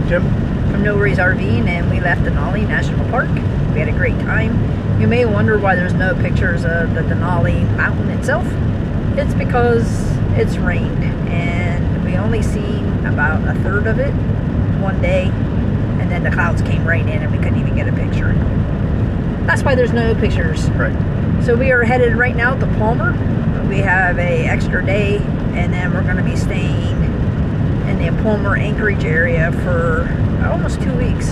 Jim. From No Worries RVing, and we left Denali National Park. We had a great time. You may wonder why there's no pictures of the Denali mountain itself. It's because it's rained, and we only seen about a third of it one day, and then the clouds came right in and we couldn't even get a picture. That's why there's no pictures. Right. So we are headed right now to Palmer. We have a extra day, and then we're going to be staying in the Palmer Anchorage area for almost 2 weeks.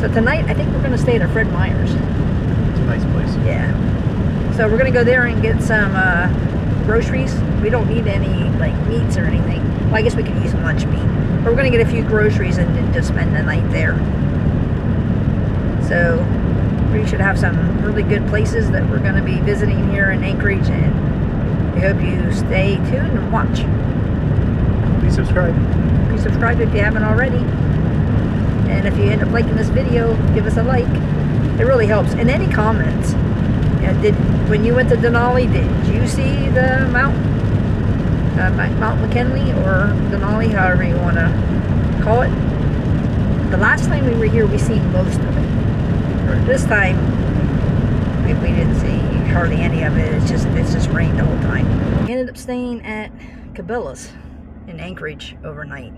So tonight I think we're going to stay at a Fred Meyer's. It's a nice place. Yeah. So we're going to go there and get some groceries. We don't need any like meats or anything. Well, I guess we could use some lunch meat. But we're going to get a few groceries and then just spend the night there. So we should have some really good places that we're going to be visiting here in Anchorage, and we hope you stay tuned and watch. Please subscribe. Please subscribe if you haven't already. And if you end up liking this video, give us a like. It really helps. And any comments. When you went to Denali, did you see the Mount McKinley or Denali, however you want to call it? The last time we were here, we seen most of it. Right. This time, we didn't see hardly any of it. It's just rained the whole time. We ended up staying at Cabela's in Anchorage overnight.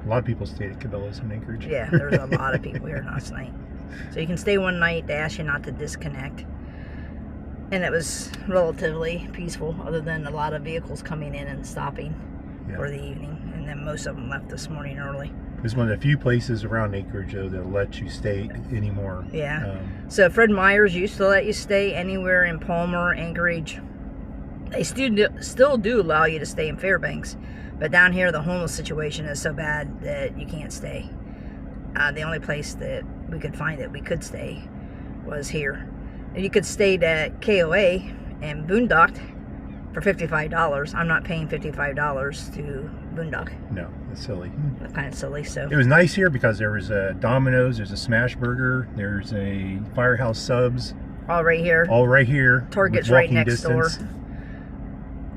A lot of people stayed at Cabela's in Anchorage. Yeah, there was a lot of people here last night. So you can stay one night. They ask you not to disconnect. And it was relatively peaceful, other than a lot of vehicles coming in and stopping for the evening. And then most of them left this morning early. It's one of the few places around Anchorage, though, that'll let you stay anymore. Yeah. So Fred Meyer's used to let you stay anywhere in Palmer, Anchorage. They still do allow you to stay in Fairbanks. But down here, the homeless situation is so bad that you can't stay. The only place that we could find that we could stay was here. And you could stay at KOA and boondocked for $55. I'm not paying $55 to boondock. No, that's silly. That's kind of silly. So it was nice here because there was a Domino's, there's a Smash Burger, there's a Firehouse Subs. All right here. All right here. Target's right next door.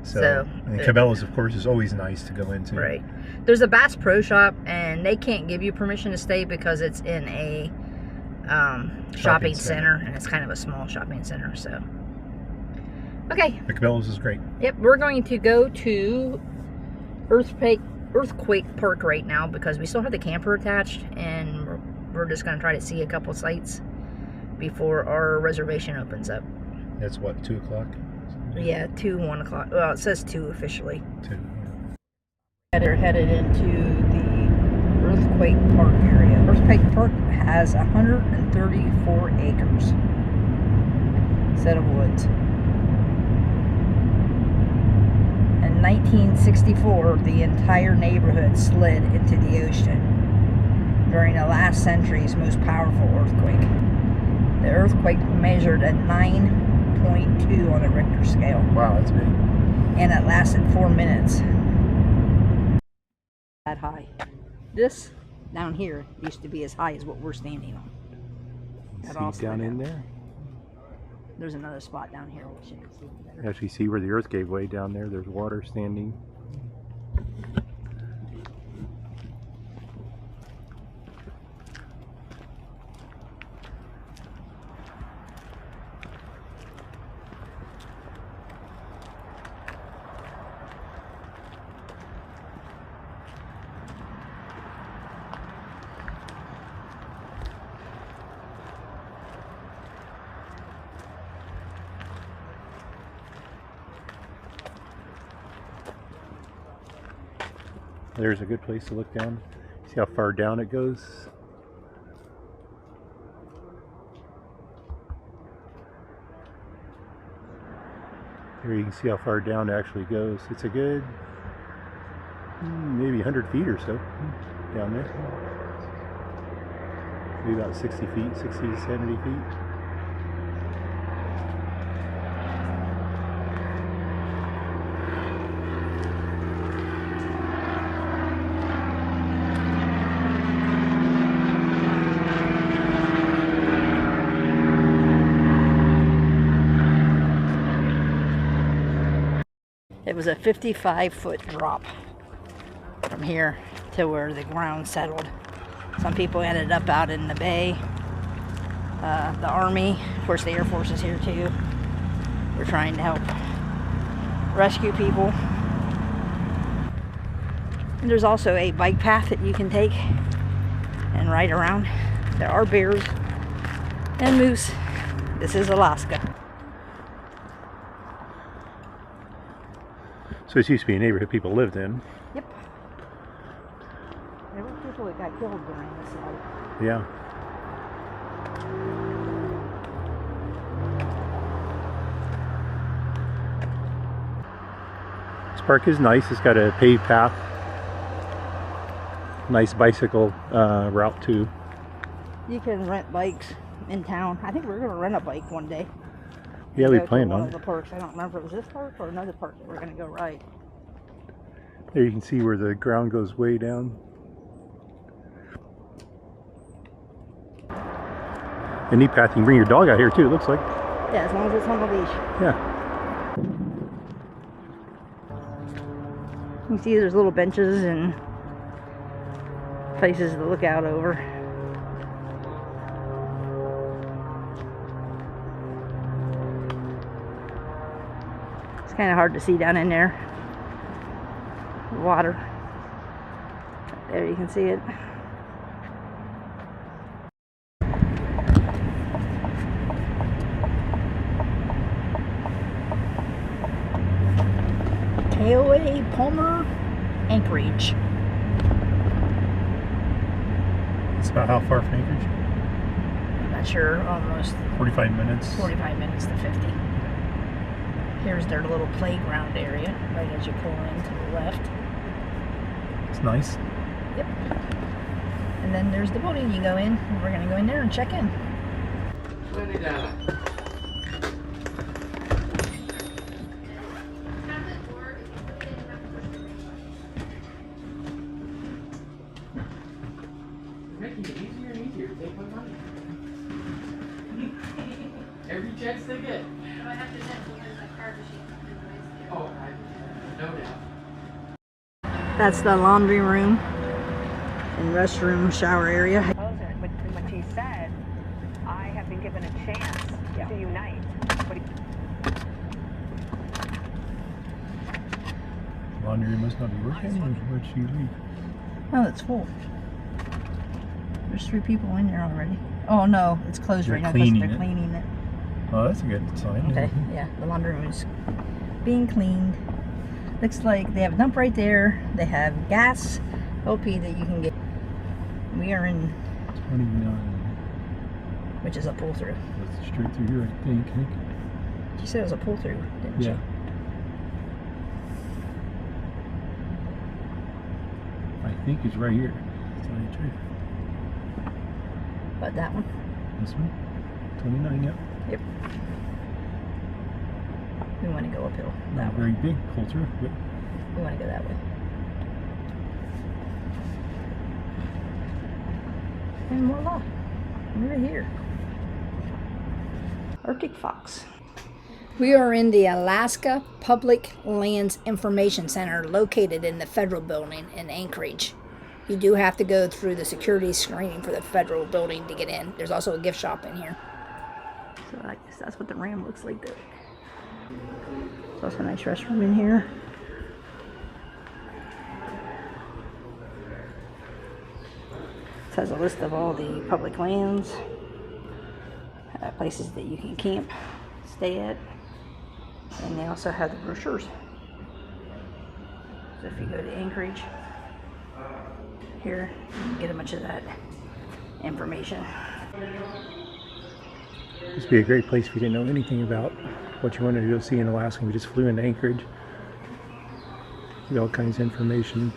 So and Cabela's, of course, is always nice to go into. Right. There's a Bass Pro Shop, and they can't give you permission to stay because it's in a shopping center, and it's kind of a small shopping center. So, okay. The Cabela's is great. Yep, we're going to go to Earthquake Park right now because we still have the camper attached, and we're just going to try to see a couple sites before our reservation opens up. That's what, 2 o'clock? Yeah, 1 o'clock. Well, it says 2 officially. 2. They're headed into the Earthquake Park area. Earthquake Park has 134 acres set of woods. In 1964, the entire neighborhood slid into the ocean during the last century's most powerful earthquake. The earthquake measured a 9.2 on a Richter scale. Wow, that's big. And it lasted 4 minutes. That high. This down here used to be as high as what we're standing on. See down in there? There's another spot down here which you can see better. You actually see where the earth gave way down there. There's water standing. There's a good place to look down. See how far down it goes? Here you can see how far down it actually goes. It's a good maybe 100 feet or so down there. Maybe about 60 feet, 60 to 70 feet. It was a 55-foot drop. from here to where the ground settled. Some people ended up out in the bay. The Army, of course the Air Force is here too. We're trying to help rescue people. And there's also a bike path that you can take and ride around. There are bears and moose. This is Alaska. So this used to be a neighborhood people lived in. Yep. There were people that got killed during this life. Yeah. This park is nice. It's got a paved path. Nice bicycle route too. You can rent bikes in town. I think we're going to rent a bike one day. Yeah, we planned on one it. of the parks. I don't remember if it was this park or another park that we're going to go ride. There you can see where the ground goes way down. A neat path. You can bring your dog out here too, it looks like. Yeah, as long as it's on the leash. Yeah. You can see there's little benches and places to look out over. It's kind of hard to see down in there. Water. There you can see it. KOA, Palmer, Anchorage. It's about how far from Anchorage? I'm not sure, almost 45 minutes. 45 minutes to 50. Here's their little playground area, right as you pull in to the left. It's nice. Yep. And then there's the building you go in. And we're going to go in there and check in. Making it easier and easier to take my money. Every chance they get. I have to send because my card machine is Oh, no doubt. That's the laundry room and restroom shower area. But she said, I have been given a chance to unite. Laundry must not be working. Where'd she leave? Oh, it's full. There's 3 people in there already. Oh no, it's closed They're right now because cleaning they're it. cleaning it. Oh, that's a good sign. Okay, yeah, the laundry room is being cleaned. Looks like they have a dump right there. They have gas LP that you can get. We are in, 29. which is a pull through. That's straight through here, I think. She said it was a pull through, didn't Yeah. she? I think it's right here. That's not true. But that one? This one? 29, yep. Yep. We want to go uphill. Not That very way. big pull through, but We want to go that way. And voila, we're here. Arctic fox. We are in the Alaska Public Lands Information Center located in the Federal Building in Anchorage. You do have to go through the security screening for the Federal Building to get in. There's also a gift shop in here. So I guess that's what the Ram looks like there. There's also a nice restroom in here. It has a list of all the public lands, places that you can camp, stay at, and they also have the brochures. So if you go to Anchorage, here, you can get a bunch of that information. this would be a great place if you didn't know anything about what you wanted to go see in Alaska. We just flew into Anchorage. Get all kinds of information,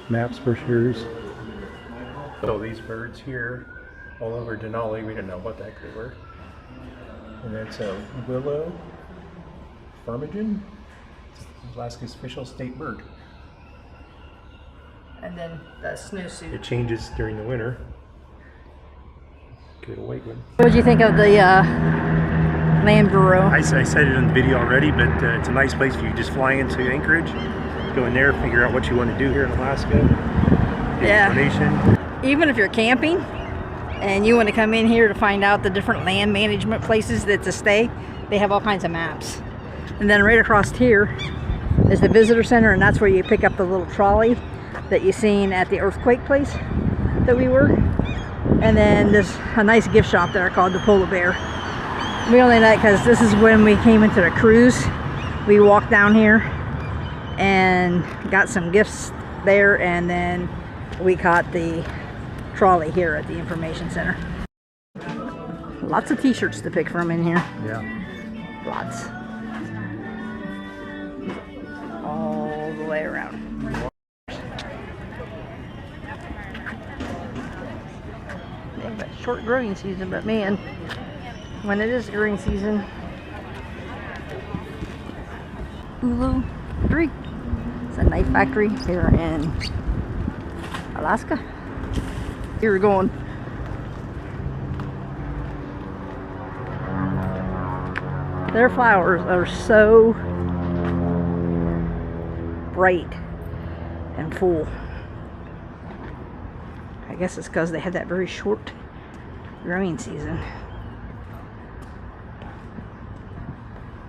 maps, brochures. So these birds here, all over Denali, we didn't know what that they were. And that's a willow ptarmigan. It's Alaska's official state bird. And then the snowsuit. It changes during the winter. Get a white one. What did you think of the Land Bureau? I said it in the video already, but it's a nice place if you just fly into Anchorage. Go in there, figure out what you want to do here in Alaska. Get Yeah. information. Even if you're camping and you want to come in here to find out the different land management places that to stay, they have all kinds of maps. And then right across here is the visitor center, and that's where you pick up the little trolley that you seen at the earthquake place that we were. And then there's a nice gift shop there called the Polar Bear. We only know that because this is when we came into the cruise. We walked down here and got some gifts there, and then we caught the trolley here at the information center. Lots of t-shirts to pick from in here. Yeah. Lots. All the way around. They have a short growing season, but man, when it is growing season, Ulu 3. It's a knife factory here in Alaska. Here we're going. Their flowers are so bright and full. I guess it's because they had that very short growing season.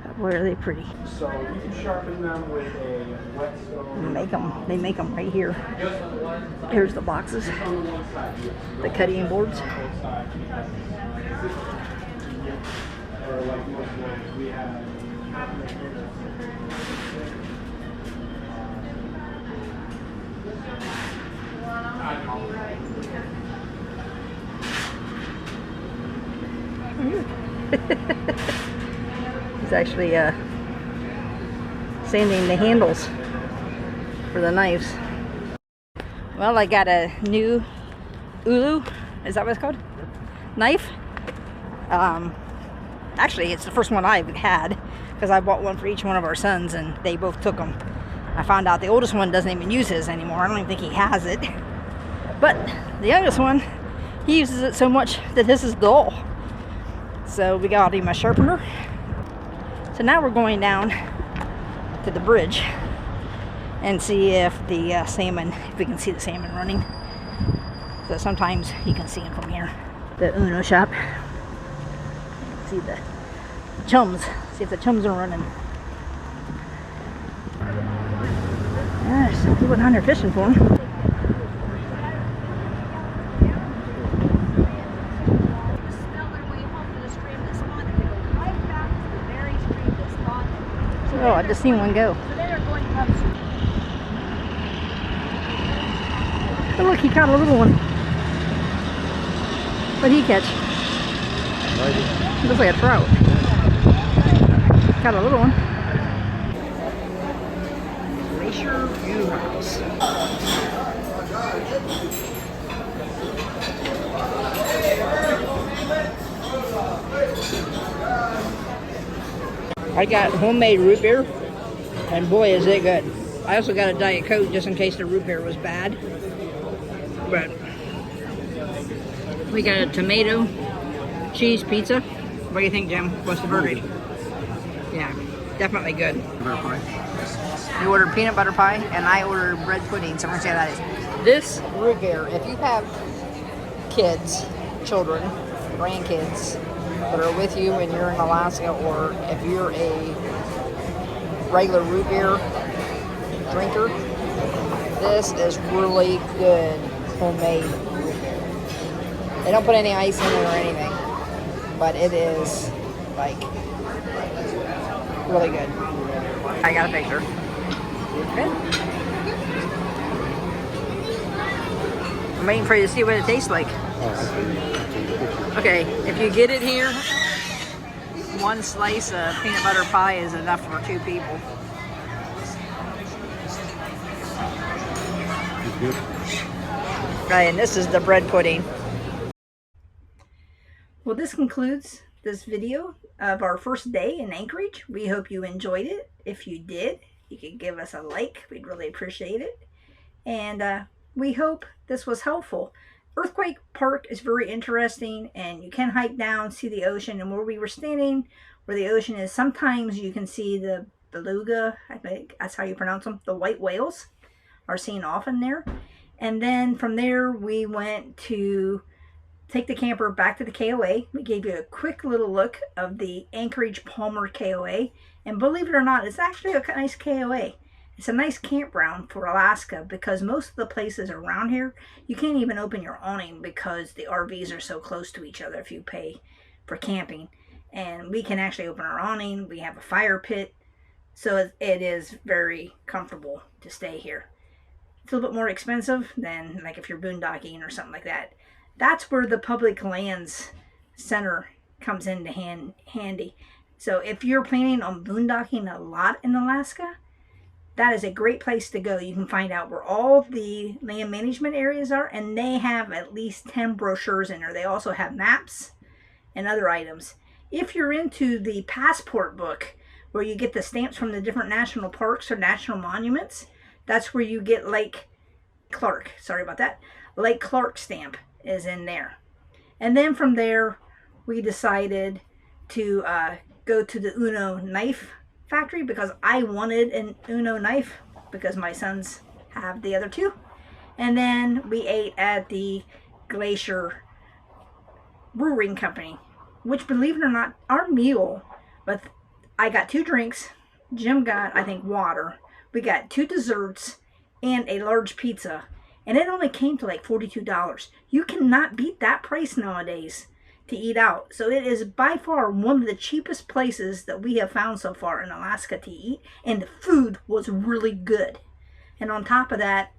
But boy, are they pretty. So you can sharpen them with a whetstone. They make them right here. Here's the boxes, the cutting boards. Or like most knives, we have. He's actually sanding the handles for the knives. Well, I got a new Ulu, is that what it's called? Knife. Actually, it's the first one I've had because I bought one for each one of our sons and they both took them. I found out the oldest one doesn't even use his anymore. I don't even think he has it. But the youngest one, he uses it so much that this is dull. So we got him a sharpener. So now we're going down to the bridge and see if the salmon, if we can see the salmon running. So sometimes you can see them from here. The Uno shop. See the chums. See if the chums are running. There's some people down there fishing for them. Oh, I just seen one go. Oh, look, he caught a little one. What'd he catch? It looks like a trout. Caught a little one. Glacier View House. I got homemade root beer, and boy is it good. I also got a Diet Coke just in case the root beer was bad. But we got a tomato cheese pizza. What do you think, Jim? What's the verdict? Yeah, definitely good. You ordered peanut butter pie, and I ordered bread pudding, so I'm gonna see how that is. This root beer, if you have kids, children, grandkids that are with you and you're in Alaska, or if you're a regular root beer drinker, this is really good homemade root beer. They don't put any ice in it or anything, but it is like really good. I got a picture. Okay. I'm waiting for you to see what it tastes like. Okay, if you get it here, one slice of peanut butter pie is enough for 2 people. Right, and this is the bread pudding. Well, this concludes this video of our first day in Anchorage. We hope you enjoyed it. If you did, you can give us a like. We'd really appreciate it. And we hope this was helpful. Earthquake Park is very interesting, and you can hike down, see the ocean, and where we were standing, where the ocean is, sometimes you can see the beluga, I think that's how you pronounce them. The white whales are seen often there. And then from there, we went to take the camper back to the KOA. We gave you a quick little look of the Anchorage Palmer KOA. And believe it or not, it's actually a nice KOA. It's a nice campground for Alaska because most of the places around here, you can't even open your awning because the RVs are so close to each other if you pay for camping. And we can actually open our awning. We have a fire pit. So it is very comfortable to stay here. It's a little bit more expensive than like if you're boondocking or something like that. That's where the Public Lands Center comes into handy. So if you're planning on boondocking a lot in Alaska, that is a great place to go. You can find out where all the land management areas are, and they have at least 10 brochures in there. They also have maps and other items. If you're into the passport book, where you get the stamps from the different national parks or national monuments, that's where you get Lake Clark. Sorry about that. Lake Clark stamp is in there. And then from there, we decided to go to the Uno knife factory because I wanted an Uno knife because my sons have the other two. And then we ate at the Glacier Brewing Company, which, believe it or not, our meal, but I got 2 drinks, Jim got, I think, water, we got 2 desserts and a large pizza, and it only came to like $42. You cannot beat that price nowadays to eat out. So it is by far one of the cheapest places that we have found so far in Alaska to eat, and the food was really good. And on top of that,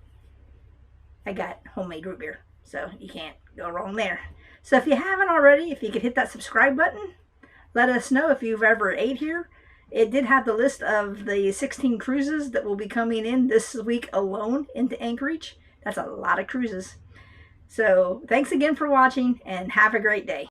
I got homemade root beer, so you can't go wrong there. So if you haven't already, if you could hit that subscribe button, let us know if you've ever ate here. It did have the list of the 16 cruises that will be coming in this week alone into Anchorage. That's a lot of cruises. So thanks again for watching, and have a great day.